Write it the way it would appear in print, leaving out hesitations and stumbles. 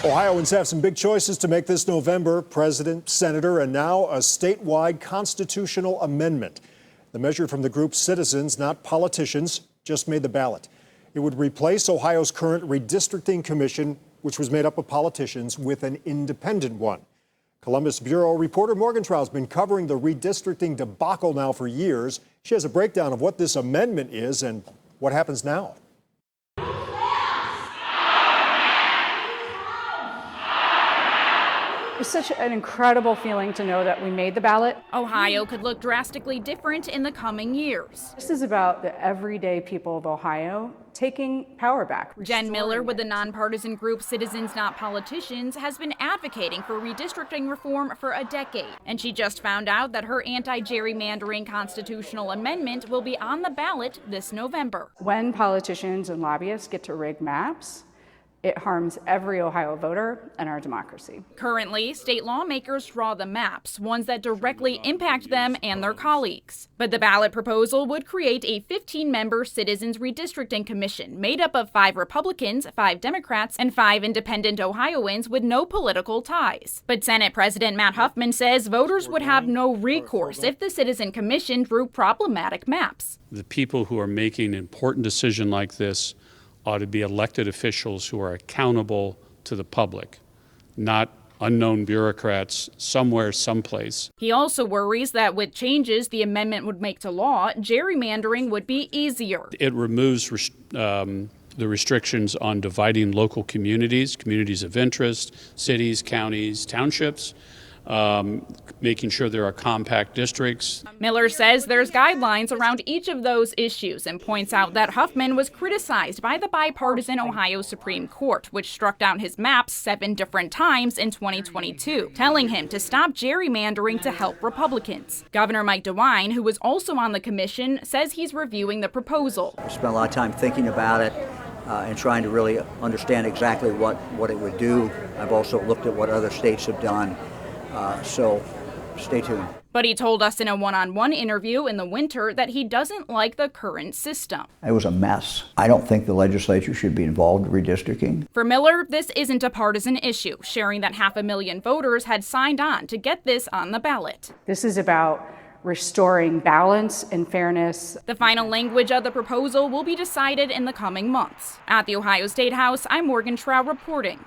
Ohioans have some big choices to make this November: president, senator, and now a statewide constitutional amendment. The measure from the group Citizens Not Politicians just made the ballot. It would replace Ohio's current redistricting commission, which was made up of politicians, with an independent one. Columbus Bureau reporter Morgan Trout's been covering the redistricting debacle now for years. She has a breakdown of what this amendment is and what happens now. It's such an incredible feeling to know that we made the ballot. Ohio could look drastically different in the coming years. This is about the everyday people of Ohio taking power back. Jen Miller with the nonpartisan group Citizens Not Politicians has been advocating for redistricting reform for a decade. And she just found out that her anti-gerrymandering constitutional amendment will be on the ballot this November. When politicians and lobbyists get to rig maps, it harms every Ohio voter and our democracy. Currently, state lawmakers draw the maps, ones that directly impact them and their colleagues. But the ballot proposal would create a 15-member Citizens Redistricting Commission made up of 5 Republicans, 5 Democrats, and 5 independent Ohioans with no political ties. But Senate President Matt Huffman says voters would have no recourse if the Citizen Commission drew problematic maps. The people who are making an important decision like this ought to be elected officials who are accountable to the public, not unknown bureaucrats somewhere, someplace. He also worries that with changes the amendment would make to law, gerrymandering would be easier. It removes the restrictions on dividing local communities of interest, cities, counties, townships, making sure there are compact districts. Miller says there's guidelines around each of those issues and points out that Huffman was criticized by the bipartisan Ohio Supreme Court, which struck down his maps 7 different times in 2022, telling him to stop gerrymandering to help Republicans. Governor Mike DeWine, who was also on the commission, says he's reviewing the proposal. I spent a lot of time thinking about it and trying to really understand exactly what it would do. I've also looked at what other states have done. So stay tuned. But he told us in a one-on-one interview in the winter that he doesn't like the current system. It was a mess. I don't think the legislature should be involved in redistricting. For Miller, this isn't a partisan issue, sharing that 500,000 voters had signed on to get this on the ballot. This is about restoring balance and fairness. The final language of the proposal will be decided in the coming months. At the Ohio State House, I'm Morgan Trout reporting.